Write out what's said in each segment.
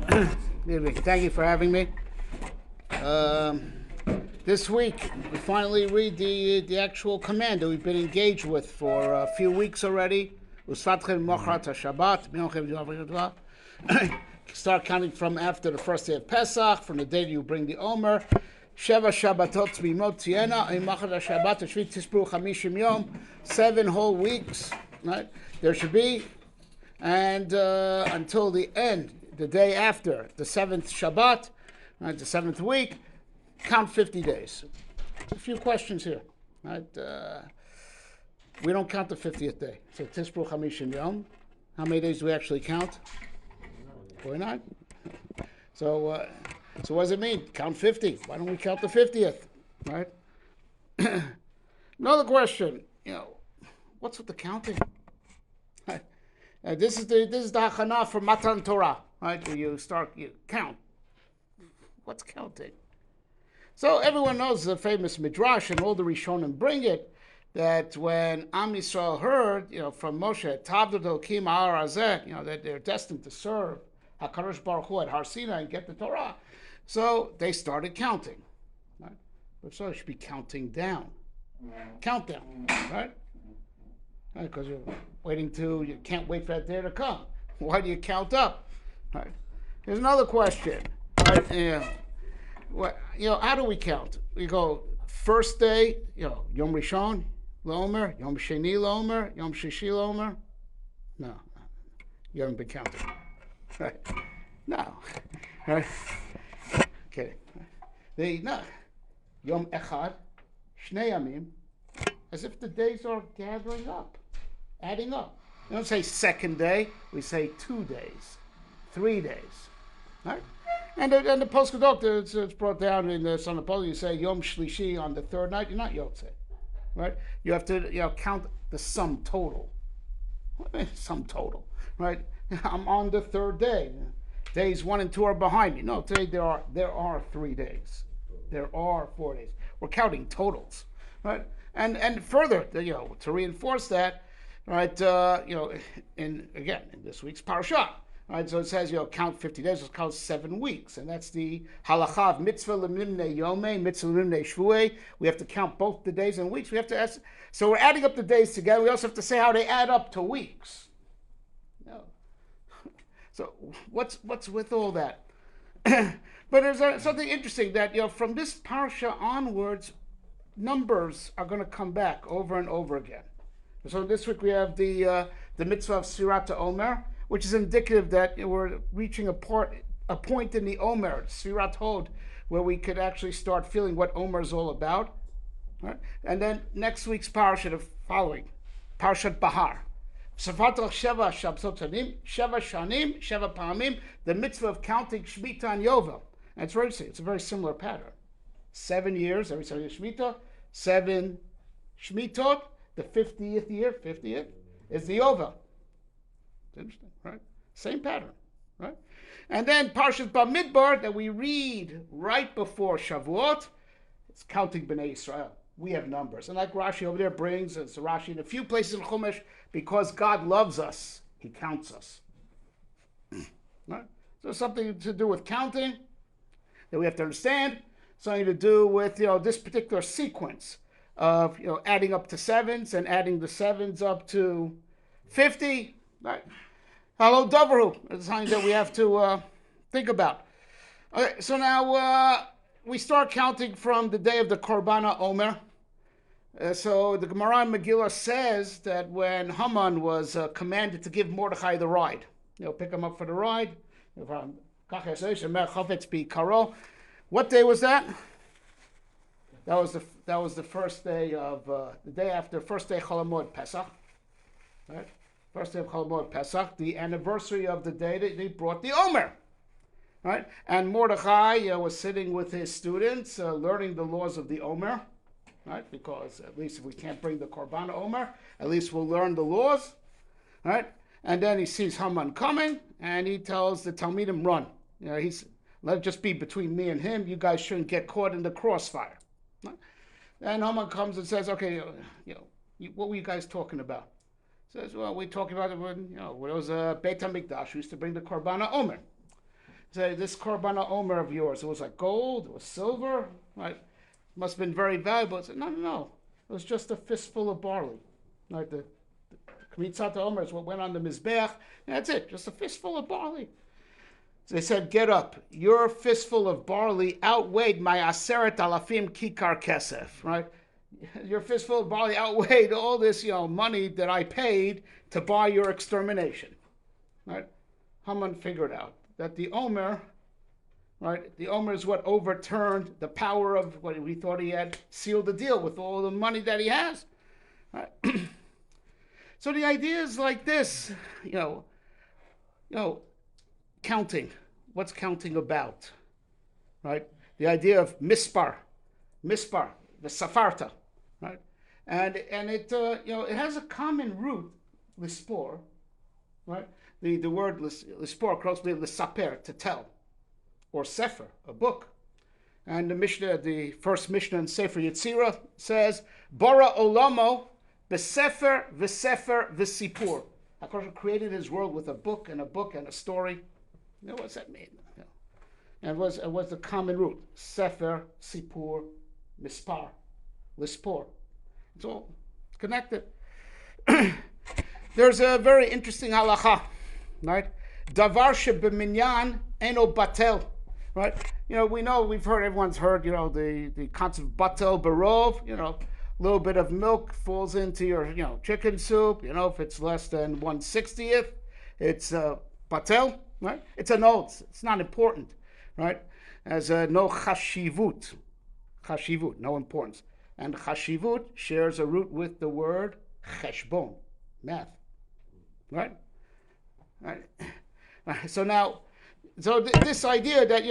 Thank you for having me. Um, this week, we finally read the actual command that we've been engaged with for a few weeks already. Start counting from after the first day of Pesach, from the day you bring the Omer. Sheva Shabbatot Tzmimot Tiena, Imachad Shabbat Shvit Tispru Chamishim Yom, 7 whole weeks. Right? There should be, and until the end, the day after the 7th Shabbat, right, the 7th week, count 50 days. A few questions here. Right? We don't count the 50th day. So Tispru Chamishim Yom. How many days do we actually count? 49. So what does it mean? Count 50. Why don't we count the 50th? Right? Another question. What's with the counting? This is the hachana for Matan Torah, right? Where you count. What's counting? So everyone knows the famous midrash, and all the Rishonim bring it, that when Am Yisrael heard, from Moshe, Tavdot Elokim Ha'ar Hazeh, that they're destined to serve HaKadosh Baruch Hu at Har Sinai and get the Torah, so they started counting, right? But so they should be counting down, countdown, right? Because you're you can't wait for that day to come. Why do you count up? Right. Here's another question. Right. How do we count? We go first day, Yom Rishon, Lomer, Yom Sheni, Lomer, Yom Shishi, Lomer. No, you haven't been counting. Right? No. Right? Okay. No. Yom Echad, Shnei Yamim, as if the days are gathering up, adding up. We don't say second day, we say 2 days, 3 days, right? And the Post Gadol, it's brought down in the Son of Paul, you say Yom Shlishi on the third night, you're not Yotze, right? You have to count the sum total. Sum total, right? I'm on the third day. Days 1 and 2 are behind me. No, today there are 3 days. There are 4 days. We're counting totals, right? And further, to reinforce that, right? In this week's parasha, right? So it says, count 50 days. It's count 7 weeks, and that's the halacha of mitzvah lemimnei yomei, mitzvah lemimnei shvuei. We have to count both the days and weeks. We have to ask. So we're adding up the days together. We also have to say how they add up to weeks. So what's with all that? But there's something interesting that from this parasha onwards, numbers are going to come back over and over again. So this week we have the mitzvah of Sfirat Omer, which is indicative that we're reaching a point in the Omer, Sfirat Hod, where we could actually start feeling what Omer is all about. Right? And then next week's parasha, the following, Parashat Bahar. Sefatach Sheva Shabsotanim, Sheva Shanim, Sheva Pamim, the mitzvah of counting Shemitah and Yovel. And it's a very similar pattern. 7 years, every 7 years Shemitah, 7 Shmitot, the 50th year, 50th, is the Yovel. It's interesting, right? Same pattern, right? And then Parashat Bamidbar, that we read right before Shavuot, it's counting Bnei Israel. We have numbers. And like Rashi over there brings, it's Rashi in a few places in Chumash, because God loves us, he counts us. Right? So something to do with counting that we have to understand, something to do with this particular sequence of adding up to sevens and adding the sevens up to 50. Right? Hello, Davaru. It's something that we have to think about. Okay, so now we start counting from the day of the Korbana Omer. So the Gemara in Megillah says that when Haman was commanded to give Mordechai the ride, pick him up for the ride. What day was that? That was the first day of the day after first day Chol Hamoed Pesach, right? First day of Chol Hamoed Pesach, the anniversary of the day that they brought the Omer, right? And Mordechai was sitting with his students, learning the laws of the Omer. Right? Because at least if we can't bring the Korban Omer, at least we'll learn the laws. Right? And then he sees Haman coming, and he tells the Talmidim, run. Let it just be between me and him. You guys shouldn't get caught in the crossfire. Right? And Haman comes and says, okay, what were you guys talking about? Says, well, we're talking about it when, it was Beit HaMikdash. We used to bring the Korban Omer. Say, this Korban Omer of yours, it was like gold, it was silver, right? Must have been very valuable. I said, no, no, no. It was just a fistful of barley. Right? The Kmitzat Omer is what went on the Mizbeach. That's it, just a fistful of barley. So they said, get up. Your fistful of barley outweighed my aseret alafim kikar kesef, right? Your fistful of barley outweighed all this, money that I paid to buy your extermination, right? Haman figured out that the Omer, right? The Omer is what overturned the power of what we thought he had sealed the deal with all the money that he has, right? So the idea is like this, counting. What's counting about, right? The idea of mispar, the safarta, right? And it it has a common root, lispor, right? The word lispor closely lisaper, to tell, or sefer, a book. And the Mishnah, the first Mishnah in Sefer Yetzirah says, Bara olamo b'sefer v'sefer v'sipur. HaKadosh created his world with a book and a story. You know what's that mean? And it was the common root. Sefer, Sipur, Mispar, Lispor. It's all connected. There's a very interesting halacha, right? Davar shebeminyan eno batel, right? We've heard, everyone's heard, the concept of batel barov, a little bit of milk falls into your, chicken soup, if it's less than 1/60th, it's batel. Right? It's a note. It's not important, right? As no chashivut, no importance. And chashivut shares a root with the word cheshbon, math, right? Right. So this idea that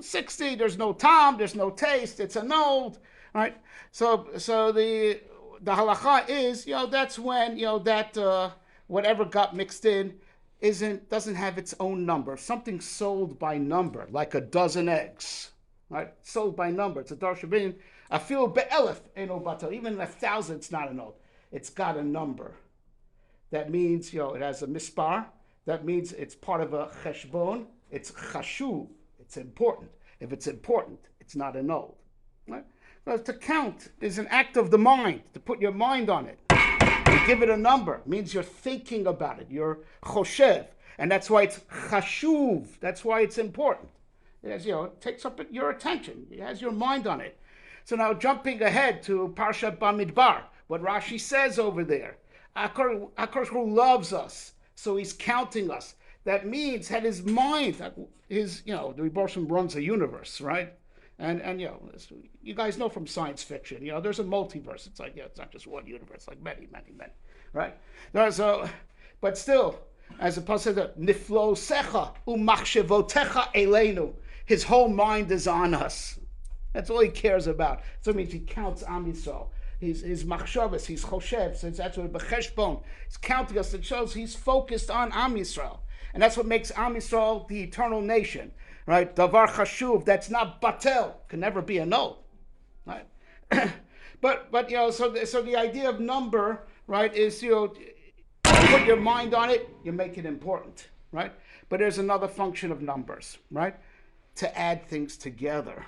60, there's no tom, there's no taste, it's a note, right? So the halacha is that's when that whatever got mixed in doesn't have its own number. Something sold by number, like a dozen eggs, right? Sold by number. It's a darshabin. I feel be'elef eno batel. Even 1,000, it's not a note. It's got a number. That means it has a mispar. That means it's part of a cheshbon. It's chashuv. It's important. If it's important, it's not a note. Right? Well, to count is an act of the mind. To put your mind on it. Give it a number. It means you're thinking about it. You're choshev. And that's why it's chashuv. That's why it's important. It takes up your attention. It has your mind on it. So now jumping ahead to Parshat Bamidbar, what Rashi says over there. HaKadosh loves us, so he's counting us. That means that his mind, the Rebbe runs a universe, right? And you guys know from science fiction, there's a multiverse. It's like, it's not just one universe, like many, many, many, right? But still, as opposed to the niflo secha umachshevotecha eleinu, his whole mind is on us. That's all he cares about. So it means he counts Am Yisrael. His machshavas, his choshev, since that's what b'cheshbon. He's counting us. It shows he's focused on Am Yisrael, and that's what makes Am Yisrael the eternal nation. Right, davar chashuv. That's not batel. Can never be a note. Right, but so the idea of number, right, is you put your mind on it, you make it important. Right, but there's another function of numbers. Right, to add things together.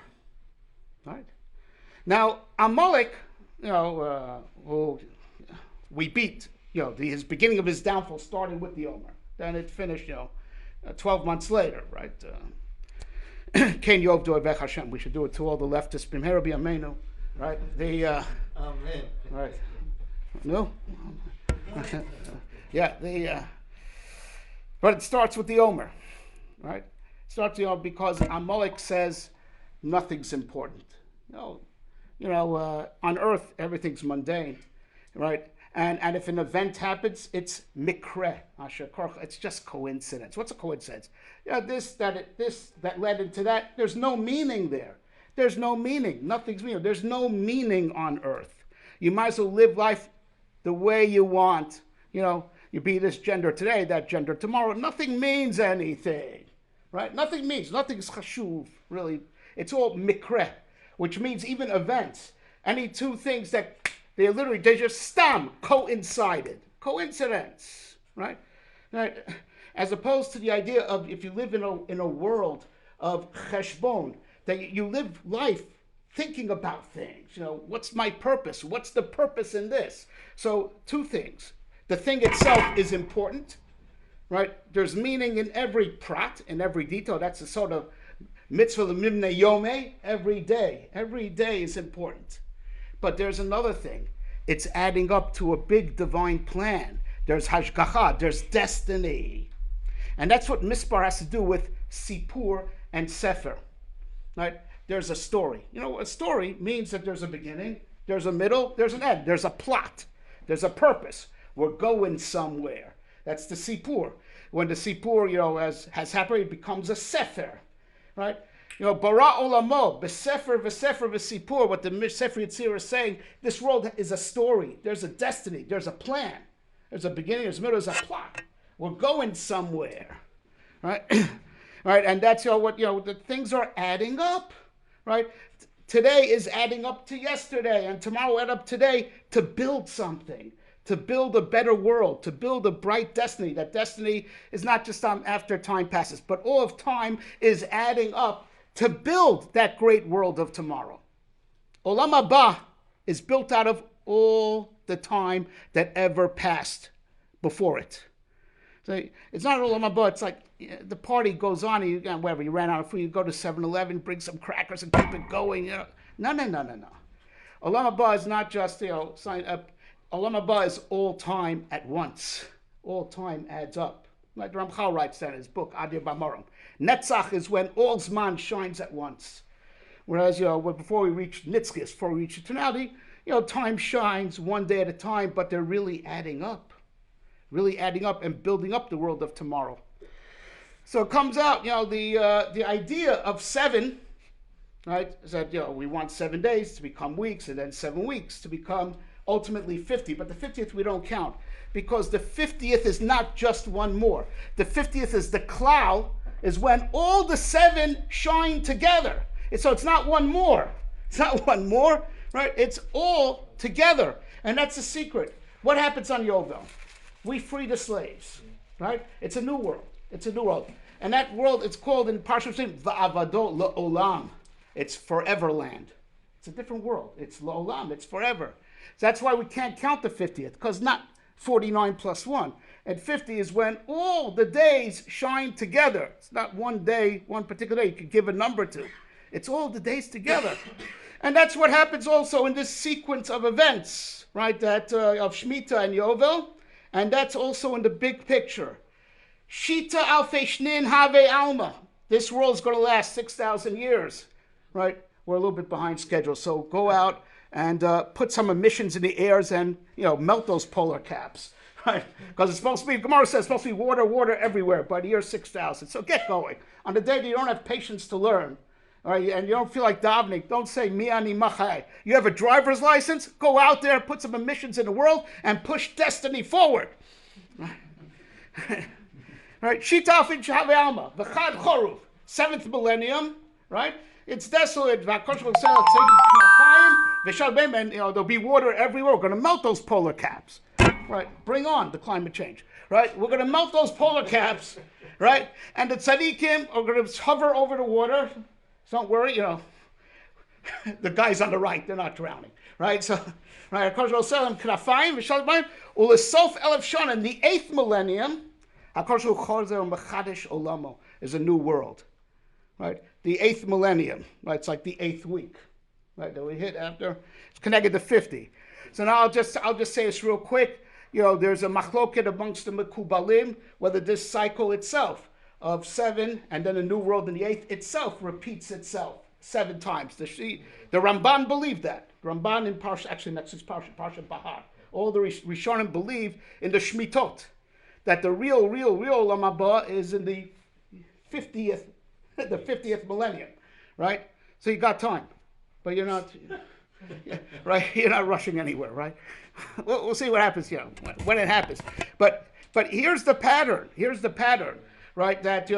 Right, now Amalek, who we beat. His beginning of his downfall started with the Omer. Then it finished. 12 months later. Right. Ken Yov do Avech Hashem. We should do it to all the leftists. B'mehera b'yameinu, right? Amen. Right. No. Yeah. But it starts with the Omer, right? It starts because Amalek says nothing's important. On earth everything's mundane, right? And if an event happens, it's mikre, it's just coincidence. What's a coincidence? That led into that. There's no meaning there. There's no meaning. Nothing's meaning. There's no meaning on earth. You might as well live life the way you want. You be this gender today, that gender tomorrow. Nothing means anything, right? Nothing's chashuv, really. It's all mikre, which means even events. Any two things that they just coincided. Coincidence, right? as opposed to the idea of if you live in a world of cheshbon, that you live life thinking about things. What's my purpose? What's the purpose in this? So two things. The thing itself is important, right? There's meaning in every prat, in every detail. That's a sort of mitzvah l'mimne yome, every day. Every day is important. But there's another thing. It's adding up to a big divine plan. There's hashgacha, there's destiny. And that's what Mispar has to do with Sipur and Sefer, right? There's a story. A story means that there's a beginning, there's a middle, there's an end, there's a plot, there's a purpose. We're going somewhere. That's the Sipur. When the Sipur, has happened, it becomes a Sefer, right? Bara olamo, b'sefer v'sipur, what the Sefer Yitzir is saying, this world is a story. There's a destiny. There's a plan. There's a beginning, there's a middle, there's a plot. We're going somewhere, right? Right, and that's what the things are adding up, right? Today is adding up to yesterday, and tomorrow will add up today to build something, to build a better world, to build a bright destiny. That destiny is not just after time passes, but all of time is adding up to build that great world of tomorrow. Olam haba is built out of all the time that ever passed before it. So it's not Olam haba, it's like the party goes on, and whatever, you ran out of food, you go to 7-Eleven, bring some crackers and keep it going. No. Olam haba is not just, sign up. Olam haba is all time at once. All time adds up. Like Ramchal writes that in his book, Adir B'Morim. Netzach is when all Zman shines at once. Whereas, before we reach Nitzchias, before we reach eternality, time shines one day at a time, but they're really adding up and building up the world of tomorrow. So it comes out, the idea of 7, right, is that, we want 7 days to become weeks, and then 7 weeks to become ultimately 50. But the 50th we don't count, because the 50th is not just one more. The 50th is the klal, is when all the 7 shine together. So it's not one more. It's not one more, right? It's all together. And that's the secret. What happens on Yovel? We free the slaves, right? It's a new world. It's a new world. And that world, it's called in Parshat Va'avado La'olam. It's forever land. It's a different world. It's La'olam. It's forever. So that's why we can't count the 50th, because not 49 plus 1. And 50 is when all the days shine together. It's not one day, one particular day you could give a number to. It's all the days together. And that's what happens also in this sequence of events, right, that of Shemitah and Yovel. And that's also in the big picture. Shita alfei shnin have alma. This world is going to last 6,000 years, right? We're a little bit behind schedule. So go out and put some emissions in the airs and, melt those polar caps, right? Because it's supposed to be, Gemara says, it's supposed to be water everywhere by the year 6,000. So get going. On the day that you don't have patience to learn, all right, and you don't feel like davening, don't say, mi ani machai. You have a driver's license, go out there, put some emissions in the world, and push destiny forward. Right? Shita fin shave alma, v'chad choruv, 7th millennium, right? It's desolate. And there'll be water everywhere. We're going to melt those polar caps, right? Bring on the climate change, right? We're going to melt those polar caps, right? And the tzaddikim are going to hover over the water. So don't worry, the guys on the right, they're not drowning, right? So, right, in the 8th millennium, is a new world, right? The 8th millennium, right? It's like the 8th week, right? That we hit after. It's connected to 50. So now I'll just say this real quick. There's a machloket amongst the Mekubalim whether this cycle itself of 7 and then a new world in the 8th itself repeats itself 7 times. The Ramban believed that. Ramban in Parsha, actually next is Parsha Bahar. All the Rishonim believe in the Shmitot, that the real Olam haba is in the 50th millennium, right? So you got time, but you're not, right? You're not rushing anywhere, right? We'll see what happens, when it happens. But here's the pattern. Right? That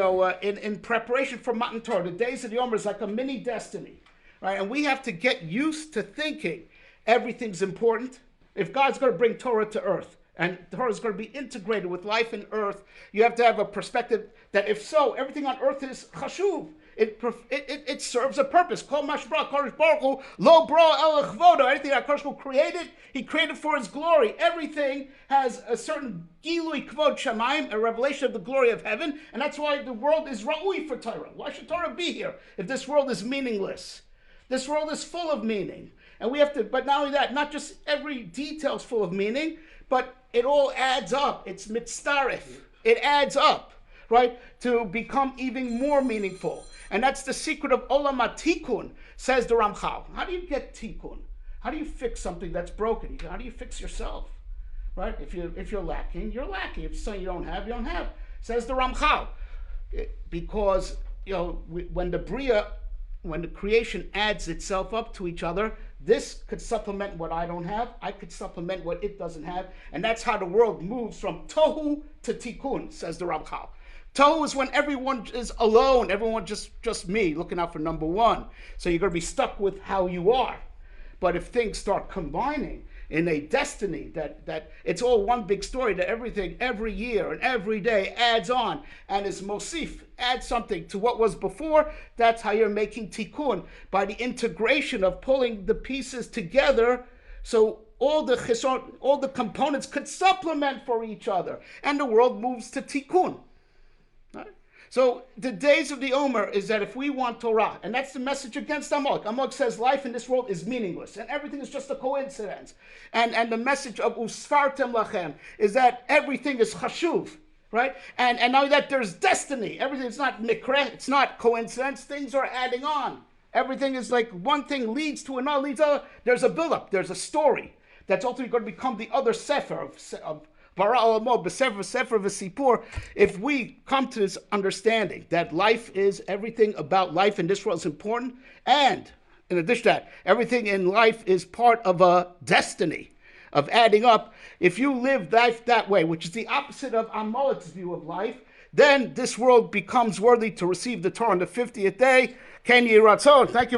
in preparation for Matan Torah, the days of the Omer is like a mini destiny, right? And we have to get used to thinking everything's important. If God's going to bring Torah to earth, and Torah is going to be integrated with life in earth, you have to have a perspective that if so, everything on earth is chashuv. It serves a purpose. Kol mashbra Kadosh Baruch Hu lo bra el chvodo. Anything that Kadosh Baruch Hu created, He created for His glory. Everything has a certain gilui kvod shamayim, a revelation of the glory of heaven, and that's why the world is ra'ui for Torah. Why should Torah be here if this world is meaningless? This world is full of meaning, and we have to. But not only that, not just every detail is full of meaning, but it all adds up. It's mitzaref. It adds up, right, to become even more meaningful. And that's the secret of Olam HaTikun, says the Ramchal. How do you get Tikun? How do you fix something that's broken? How do you fix yourself? Right? If you're lacking, you're lacking. If something you don't have, you don't have. Says the Ramchal. Because, when the creation adds itself up to each other, this could supplement what I don't have. I could supplement what it doesn't have. And that's how the world moves from Tohu to Tikkun, says the Ramchal. Tohu is when everyone is alone, everyone just me, looking out for number one. So you're going to be stuck with how you are. But if things start combining in a destiny that it's all one big story, that everything every year and every day adds on and is mosif, adds something to what was before, that's how you're making tikkun, by the integration of pulling the pieces together so all the components could supplement for each other, and the world moves to tikkun. Right? So the days of the Omer is that if we want Torah, and that's the message against Amalek. Amalek says life in this world is meaningless, and everything is just a coincidence. And the message of Usfartem Lachem is that everything is chashuv, right? And not only that, there's destiny. Everything is not mikra, it's not coincidence. Things are adding on. Everything is like one thing leads to another, leads to another. There's a build-up, there's a story that's ultimately going to become the other sefer of Bara Alamod, Sefer V'Sipur. If we come to this understanding that life is, everything about life in this world is important, and in addition to that, everything in life is part of a destiny of adding up. If you live life that way, which is the opposite of Amalek's view of life, then this world becomes worthy to receive the Torah on the 50th day. Ken Yiratzon. Thank you very much.